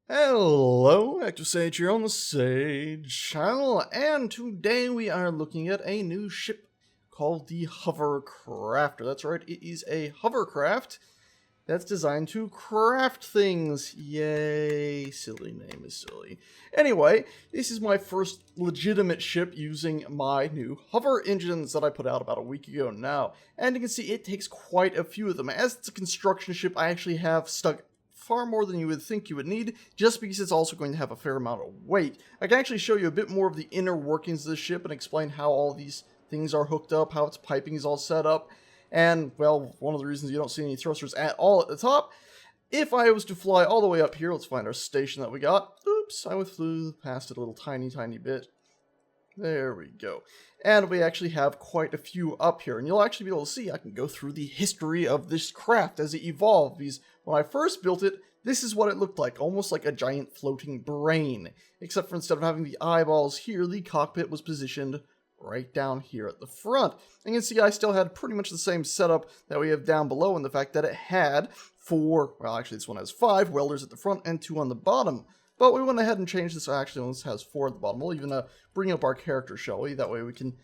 Hello, Active Sage here on the Sage channel, and today we are looking at a new ship called the Hovercrafter. That's right, it is a hovercraft that's designed to craft things. Yay, silly name is silly. Anyway, this is my first legitimate ship using my new hover engines that I put out about a week ago now. And you can see it takes quite a few of them. As it's a construction ship, I actually have stuck far more than you would think you would need, just because it's also going to have a fair amount of weight. I can actually show you a bit more of the inner workings of the ship and explain how all these things are hooked up, how its piping is all set up, and, well, one of the reasons you don't see any thrusters at all at the top. If I was to fly all the way up here, let's find our station that we got. Oops, I flew past it a little tiny bit. There we go. And we actually have quite a few up here. And you'll actually be able to see, I can go through the history of this craft as it evolved. Because when I first built it, this is what it looked like. Almost like a giant floating brain. Except for instead of having the eyeballs here, the cockpit was positioned right down here at the front. And you can see I still had pretty much the same setup that we have down below, in the fact that it had four, well actually this one has 5 welders at the front and 2 on the bottom. But we went ahead and changed this. Actually, this has 4 at the bottom. We'll even bring up our character, shall we? That way we can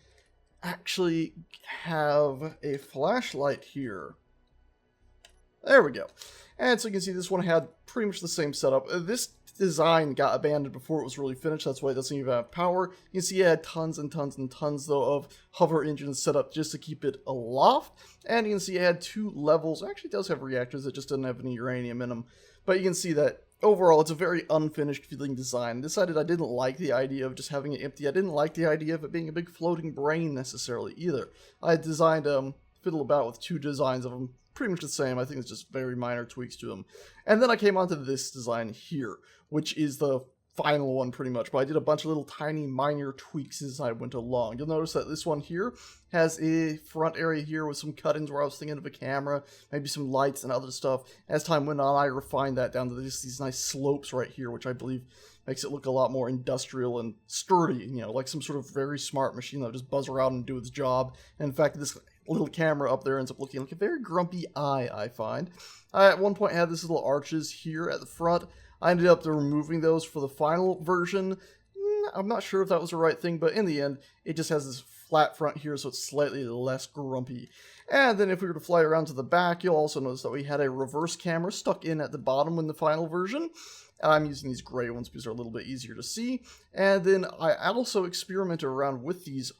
actually have a flashlight here. There we go. And so you can see this one had pretty much the same setup. This design got abandoned before it was really finished. That's why it doesn't even have power. You can see it had tons and tons though of hover engines set up just to keep it aloft. And you can see it had 2 levels. Actually, it does have reactors. It just doesn't have any uranium in them. But you can see that overall, it's a very unfinished feeling design. I decided I didn't like the idea of just having it empty. I didn't like the idea of it being a big floating brain necessarily either. I designed fiddle about with 2 designs of them, pretty much the same. I think it's just very minor tweaks to them. And then I came onto this design here, which is the final one pretty much, but I did a bunch of little tiny minor tweaks as I went along. You'll notice that this one here has a front area here with some cut-ins where I was thinking of a camera, maybe some lights and other stuff. As time went on, I refined that down to these nice slopes right here, which I believe makes it look a lot more industrial and sturdy, you know, like some sort of very smart machine that would just buzz around and do its job. And in fact, this little camera up there ends up looking like a very grumpy eye, I find. I at one point had this little arches here at the front. I ended up removing those for the final version. I'm not sure if that was the right thing, but in the end, it just has this flat front here, so it's slightly less grumpy. And then if we were to fly around to the back, you'll also notice that we had a reverse camera stuck in at the bottom in the final version. I'm using these gray ones because they're a little bit easier to see. And then I also experimented around with these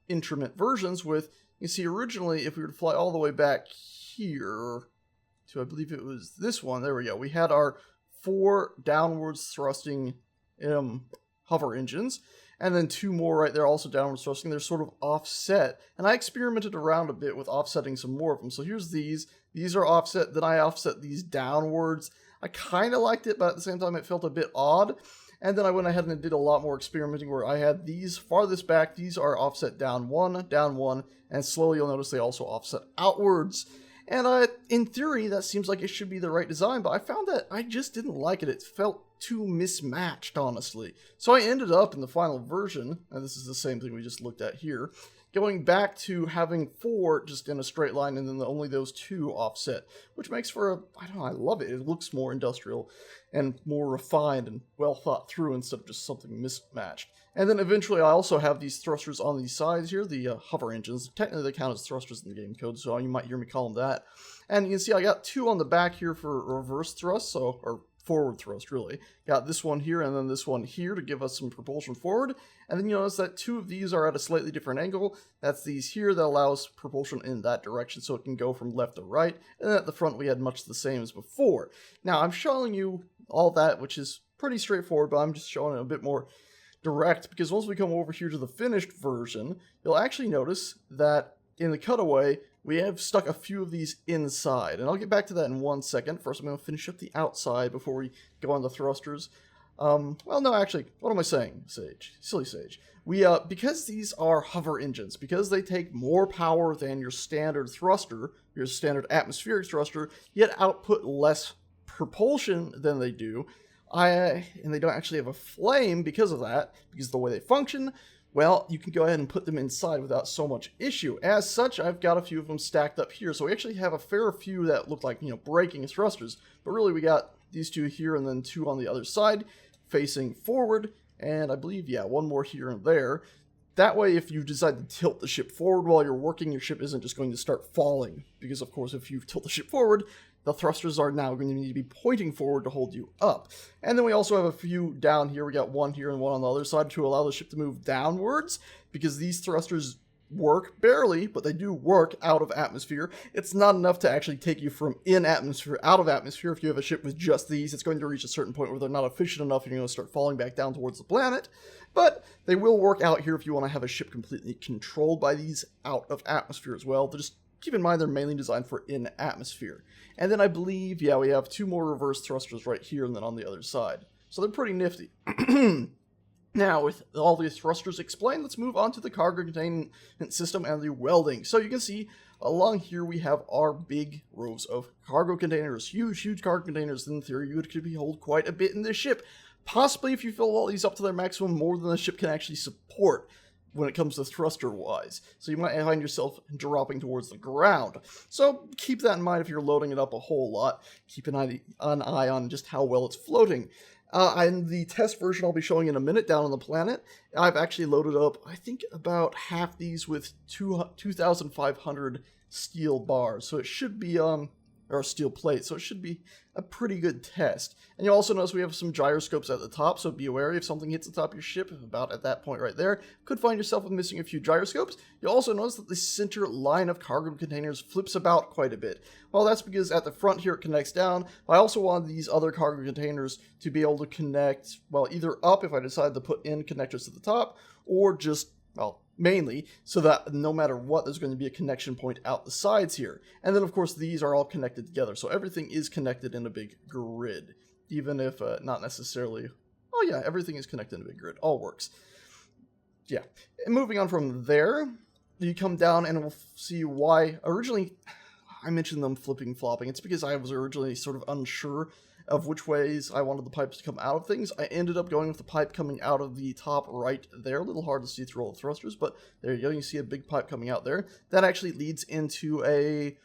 instrument versions with, you see, originally, if we were to fly all the way back here to, I believe it was this one, there we go, we had our 4 downwards thrusting hover engines, and then 2 more right there also downwards thrusting. They're sort of offset, and I experimented around a bit with offsetting some more of them. So here's these are offset, then I offset these downwards. I kind of liked it, but at the same time it felt a bit odd. And then I went ahead and did a lot more experimenting where I had these farthest back, these are offset down one, and slowly you'll notice they also offset outwards. And in theory, that seems like it should be the right design, but I found that I just didn't like it. It felt too mismatched, honestly. So I ended up in the final version, and this is the same thing we just looked at here, going back to having 4 just in a straight line and then only those 2 offset, which makes for a, I don't know, I love it. It looks more industrial and more refined and well thought through instead of just something mismatched. And then eventually I also have these thrusters on these sides here, the hover engines. Technically they count as thrusters in the game code, so you might hear me call them that. And you can see I got 2 on the back here for reverse thrust, or forward thrust really. Got this one here and then this one here to give us some propulsion forward. And then you notice that 2 of these are at a slightly different angle. That's these here that allows propulsion in that direction so it can go from left to right. And then at the front we had much the same as before. Now I'm showing you all that, which is pretty straightforward, but I'm just showing it a bit more direct, because once we come over here to the finished version, you'll actually notice that in the cutaway, we have stuck a few of these inside, and I'll get back to that in 1 second. First, I'm going to finish up the outside before we go on the thrusters. Well, no, actually, what am I saying, Sage? Silly Sage. Because these are hover engines, because they take more power than your standard thruster, your standard atmospheric thruster, yet output less propulsion than they do, and they don't actually have a flame because of that, because of the way they function, well, you can go ahead and put them inside without so much issue. As such, I've got a few of them stacked up here, so we actually have a fair few that look like, braking thrusters, but really we got these 2 here, and then 2 on the other side, facing forward, and I believe, yeah, 1 more here and there. That way, if you decide to tilt the ship forward while you're working, your ship isn't just going to start falling. Because, of course, if you tilt the ship forward, the thrusters are now going to need to be pointing forward to hold you up. And then we also have a few down here. We got 1 here and 1 on the other side to allow the ship to move downwards, because these thrusters work barely, but they do work out of atmosphere. It's not enough to actually take you from in atmosphere out of atmosphere. If you have a ship with just these, it's going to reach a certain point where they're not efficient enough and you're going to start falling back down towards the planet. But they will work out here if you want to have a ship completely controlled by these out of atmosphere as well. Just keep in mind they're mainly designed for in atmosphere. And then I believe, yeah, we have 2 more reverse thrusters right here and then on the other side. So they're pretty nifty. Now, with all these thrusters explained, let's move on to the cargo containment system and the welding. So you can see along here we have our big rows of cargo containers. Huge cargo containers. In theory, you could hold quite a bit in this ship. Possibly, if you fill all these up to their maximum, more than the ship can actually support when it comes to thruster-wise. So you might find yourself dropping towards the ground. So keep that in mind if you're loading it up a whole lot. Keep an eye on just how well it's floating. In the test version I'll be showing in a minute down on the planet, I've actually loaded up, I think, about half these with 2,500 steel bars. So it should be, or steel plates, so it should be a pretty good test. And you'll also notice we have some gyroscopes at the top, so be wary if something hits the top of your ship, about at that point right there. Could find yourself missing a few gyroscopes. You'll also notice that the center line of cargo containers flips about quite a bit. Well, that's because at the front here it connects down. I also want these other cargo containers to be able to connect, well, either up if I decide to put in connectors to the top, or just, well, mainly, so that no matter what, there's going to be a connection point out the sides here. And then, of course, these are all connected together, so everything is connected in a big grid, even if not necessarily... Oh yeah, everything is connected in a big grid. All works. Yeah. And moving on from there, you come down and we'll see why... Originally, I mentioned them flipping, flopping. It's because I was originally sort of unsure of which ways I wanted the pipes to come out of things. I ended up going with the pipe coming out of the top right there. A little hard to see through all the thrusters, but there you go. You see a big pipe coming out there. That actually leads into a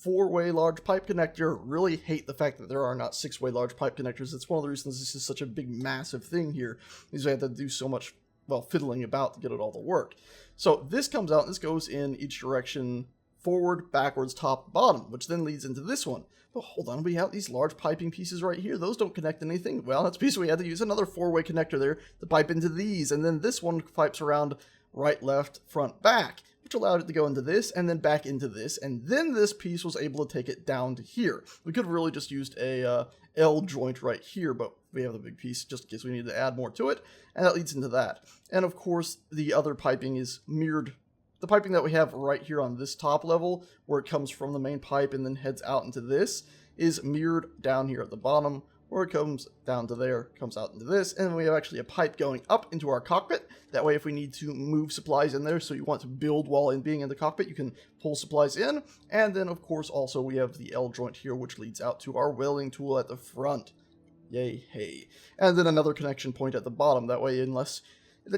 4-way large pipe connector. Really hate the fact that there are not 6-way large pipe connectors. It's one of the reasons this is such a big, massive thing here, is I had to do so much, well, fiddling about to get it all to work. So this comes out, and this goes in each direction, forward, backwards, top, bottom, which then leads into this one. But hold on, we have these large piping pieces right here. Those don't connect to anything. Well, that's because we had to use another 4-way connector there to pipe into these, and then this one pipes around right, left, front, back, which allowed it to go into this, and then back into this, and then this piece was able to take it down to here. We could have really just used a L joint right here, but we have the big piece just in case we need to add more to it, and that leads into that. And of course, the other piping is mirrored. The piping that we have right here on this top level, where it comes from the main pipe and then heads out into this, is mirrored down here at the bottom, where it comes down to there, comes out into this, and we have actually a pipe going up into our cockpit. That way, if we need to move supplies in there, so you want to build while being in the cockpit, you can pull supplies in. And then, of course, also we have the L joint here, which leads out to our welding tool at the front. Yay, hey. And then another connection point at the bottom. That way,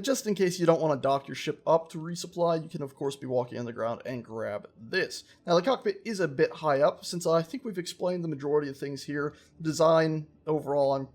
just in case you don't want to dock your ship up to resupply, you can of course be walking on the ground and grab this. Now the cockpit is a bit high up, since I think we've explained the majority of things here. The design overall,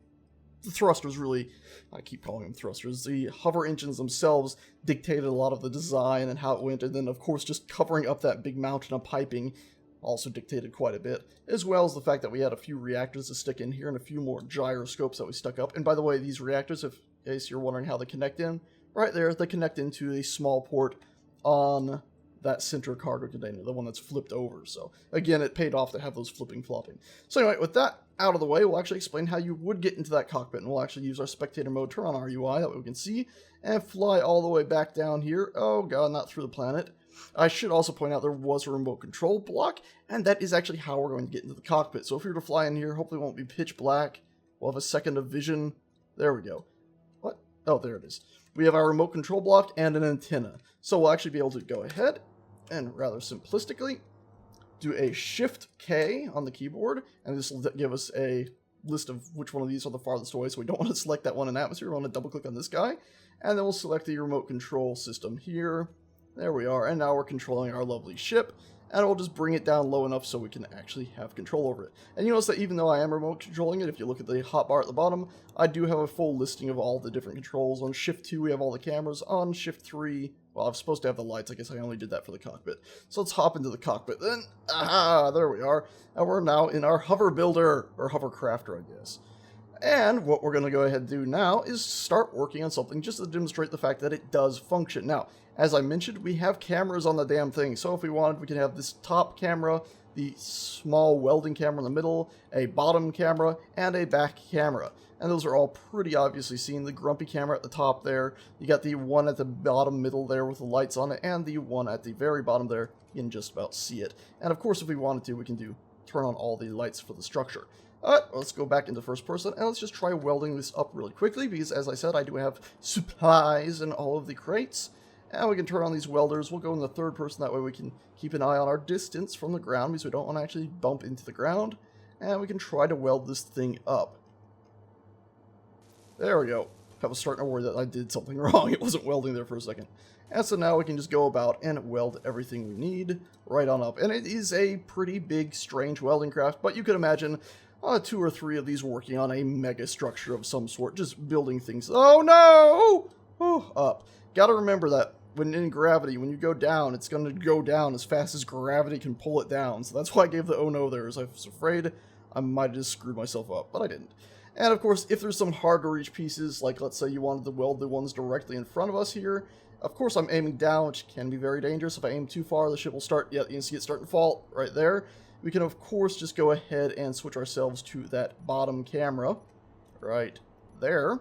the thrusters really, I keep calling them thrusters, the hover engines themselves dictated a lot of the design and how it went, and then of course just covering up that big mountain of piping also dictated quite a bit, as well as the fact that we had a few reactors to stick in here and a few more gyroscopes that we stuck up. And by the way, these reactors, if in case you're wondering how they connect in, right there, they connect into a small port on that center cargo container, the one that's flipped over. So again, it paid off to have those flipping, flopping. So anyway, with that out of the way, we'll actually explain how you would get into that cockpit, and we'll actually use our spectator mode, turn on our UI, that way we can see, and fly all the way back down here. Oh god, not through the planet. I should also point out there was a remote control block, and that is actually how we're going to get into the cockpit. So if we were to fly in here, hopefully it won't be pitch black. We'll have a second of vision. There we go. What? Oh, there it is. We have our remote control block and an antenna. So we'll actually be able to go ahead and rather simplistically do a Shift K on the keyboard, and this will give us a list of which one of these are the farthest away. So we don't want to select that one in atmosphere. We want to double click on this guy, and then we'll select the remote control system here. There we are, and now we're controlling our lovely ship. and we'll just bring it down low enough so we can actually have control over it. And you notice that even though I am remote controlling it, if you look at the hotbar at the bottom, I do have a full listing of all the different controls. On Shift 2, we have all the cameras. On Shift 3, well, I'm supposed to have the lights. I guess I only did that for the cockpit. So let's hop into the cockpit then. Aha, there we are. And we're now in our hover builder, or hovercrafter, I guess. And what we're going to go ahead and do now is start working on something just to demonstrate the fact that it does function. Now, as I mentioned, we have cameras on the damn thing. So if we wanted, we can have this top camera, the small welding camera in the middle, a bottom camera, and a back camera. And those are all pretty obviously seen. The grumpy camera at the top there. You got the one at the bottom middle there with the lights on it, and the one at the very bottom there. You can just about see it. And of course, if we wanted to, we can turn on all the lights for the structure. Let's go back into first person, and let's just try welding this up really quickly, because as I said, I do have supplies in all of the crates. And we can turn on these welders. We'll go in the third person, that way we can keep an eye on our distance from the ground, because we don't want to actually bump into the ground. And we can try to weld this thing up. There we go. I was starting to worry that I did something wrong. It wasn't welding there for a second. And so now we can just go about and weld everything we need right on up. And it is a pretty big, strange welding craft, but you could imagine 2 or 3 of these working on a mega structure of some sort, just building things. Oh no! Oh, up. Gotta remember that when in gravity, when you go down, it's going to go down as fast as gravity can pull it down. So that's why I gave the oh no there, as I was afraid I might have just screwed myself up, but I didn't. And of course, if there's some hard to reach pieces, like let's say you wanted to weld the ones directly in front of us here, of course I'm aiming down, which can be very dangerous. If I aim too far, the ship will start, yeah, you can see it starting to fall right there. We can, of course, just go ahead and switch ourselves to that bottom camera right there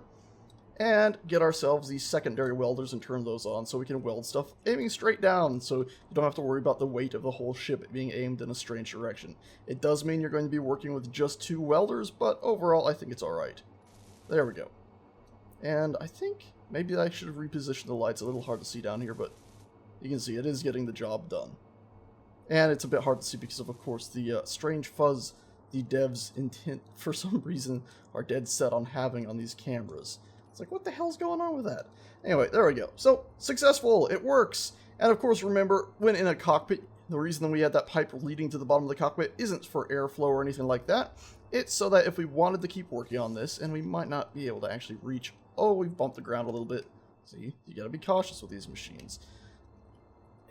and get ourselves these secondary welders and turn those on so we can weld stuff aiming straight down, so you don't have to worry about the weight of the whole ship being aimed in a strange direction. It does mean you're going to be working with just 2 welders, but overall I think it's alright. There we go. And I think maybe I should have repositioned the lights. A little hard to see down here, but you can see it is getting the job done. And it's a bit hard to see because of course, the strange fuzz the devs intent, for some reason, are dead set on having on these cameras. It's like, what the hell's going on with that? Anyway, there we go. So, successful! It works! And of course, remember, when in a cockpit, the reason that we had that pipe leading to the bottom of the cockpit isn't for airflow or anything like that. It's so that if we wanted to keep working on this, and we might not be able to actually reach... Oh, we've bumped the ground a little bit. See? You gotta be cautious with these machines.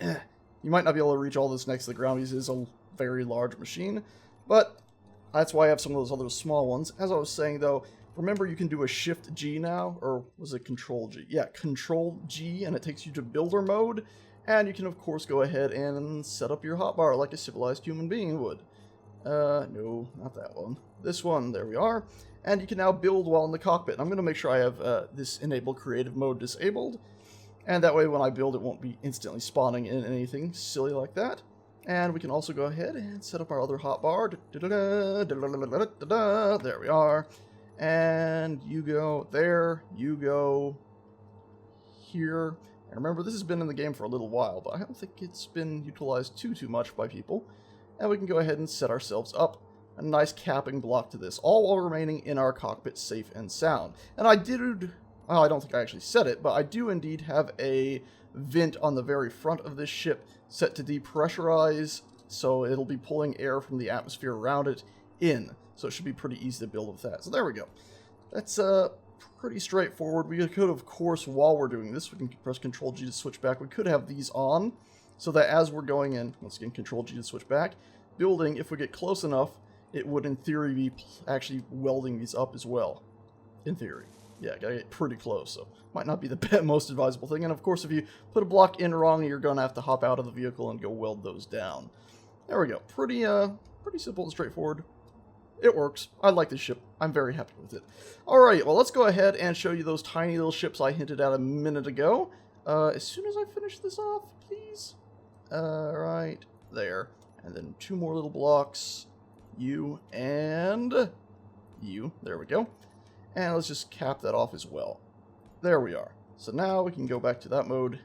You might not be able to reach all this next to the ground because it is a very large machine, but that's why I have some of those other small ones. As I was saying, though, remember you can do a Shift G now, or was it Control G? Yeah, Control G, and it takes you to builder mode, and you can, of course, go ahead and set up your hotbar like a civilized human being would. No, not that one. This one, there we are. And you can now build while in the cockpit. I'm going to make sure I have this Enable Creative Mode disabled. And that way when I build, it won't be instantly spawning in anything silly like that. And we can also go ahead and set up our other hotbar. There we are. And you go there, you go here. And remember, this has been in the game for a little while, but I don't think it's been utilized too much by people. And we can go ahead and set ourselves up a nice capping block to this, all while remaining in our cockpit safe and sound. And I did... Well, I don't think I actually said it, but I do indeed have a vent on the very front of this ship set to depressurize, so it'll be pulling air from the atmosphere around it in. So it should be pretty easy to build with that. So there we go. That's pretty straightforward. We could, of course, while we're doing this, we can press Control G to switch back. We could have these on, so that as we're going in, once again, Control G to switch back, building, if we get close enough, it would, in theory, be actually welding these up as well. In theory. Yeah, gotta get pretty close, so might not be the most advisable thing. And of course, if you put a block in wrong, you're gonna have to hop out of the vehicle and go weld those down. There we go. Pretty simple and straightforward. It works. I like this ship. I'm very happy with it. Alright, well, let's go ahead and show you those tiny little ships I hinted at a minute ago. As soon as I finish this off, please. Right there. And then 2 more little blocks. You and you. There we go. And let's just cap that off as well. There we are. So now we can go back to that mode.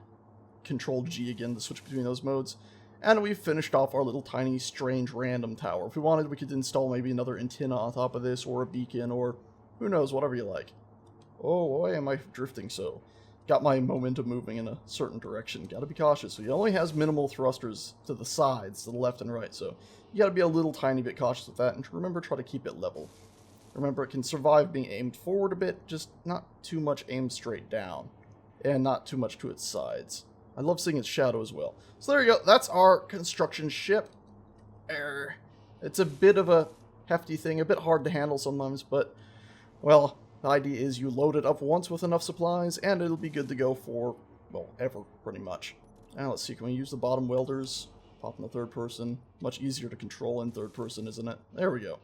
Control G again to switch between those modes. And we've finished off our little tiny, strange, random tower. If we wanted, we could install maybe another antenna on top of this, or a beacon, or who knows, whatever you like. Oh, why am I drifting so? got my momentum moving in a certain direction. Gotta be cautious. So he only has minimal thrusters to the sides, to the left and right. So you gotta be a little tiny bit cautious with that. And remember, try to keep it level. Remember, it can survive being aimed forward a bit, just not too much aimed straight down. And not too much to its sides. I love seeing its shadow as well. So there you go. That's our construction ship. It's a bit of a hefty thing, a bit hard to handle sometimes, but, well, the idea is you load it up once with enough supplies, and it'll be good to go for, well, ever, pretty much. Now, let's see, can we use the bottom welders? Pop in the third person. Much easier to control in third person, isn't it? There we go.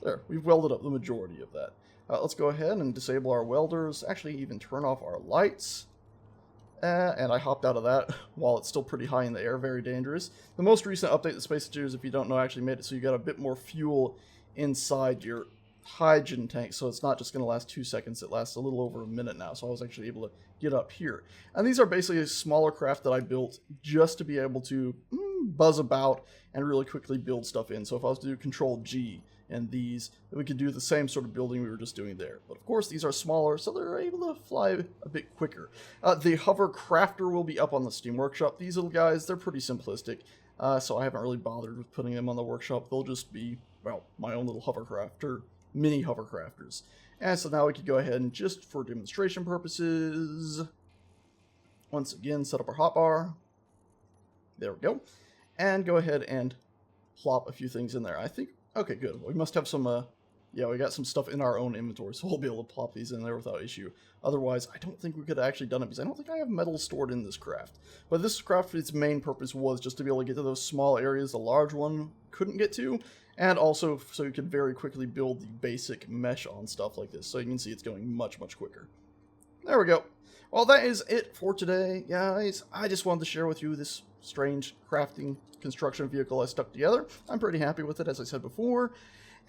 There, we've welded up the majority of that. Let's go ahead and disable our welders, actually even turn off our lights. And I hopped out of that while it's still pretty high in the air, very dangerous. The most recent update to Space Engineers, if you don't know, actually made it so you got a bit more fuel inside your hydrogen tank, so it's not just going to last 2 seconds, it lasts a little over a minute now, so I was actually able to get up here. And these are basically a smaller craft that I built just to be able to buzz about and really quickly build stuff in. So if I was to do Control G and these, we could do the same sort of building we were just doing there. But of course, these are smaller, so they're able to fly a bit quicker. The hover crafter will be up on the Steam Workshop. These little guys, they're pretty simplistic, so I haven't really bothered with putting them on the workshop. They'll just be, well, my own little hovercrafter, mini hovercrafters. And so now we could go ahead and, just for demonstration purposes, once again, set up our hotbar. There we go. And go ahead and plop a few things in there. I think, okay, good. We must have some, yeah, we got some stuff in our own inventory, so we'll be able to plop these in there without issue. Otherwise, I don't think we could have actually done it, because I don't think I have metal stored in this craft. But this craft, its main purpose was just to be able to get to those small areas the large one couldn't get to, and also so you could very quickly build the basic mesh on stuff like this. So you can see it's going much, much quicker. There we go. Well, that is it for today, guys. I just wanted to share with you this strange crafting construction vehicle I stuck together. I'm pretty happy with it, as I said before.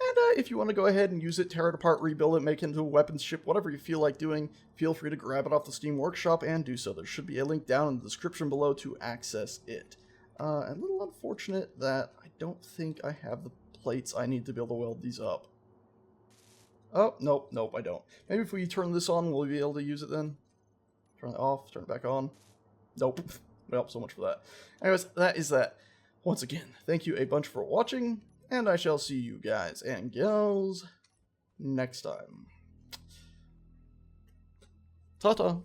And if you want to go ahead and use it, tear it apart, rebuild it, make it into a weapons ship, whatever you feel like doing, feel free to grab it off the Steam Workshop and do so. There should be a link down in the description below to access it. A little unfortunate that I don't think I have the plates I need to be able to weld these up. Oh, nope, I don't. Maybe if we turn this on, we'll be able to use it then. Turn it off, turn it back on. Nope. Well, so much for that. Anyways, that is that. Once again, thank you a bunch for watching, and I shall see you guys and gals next time. Ta-ta.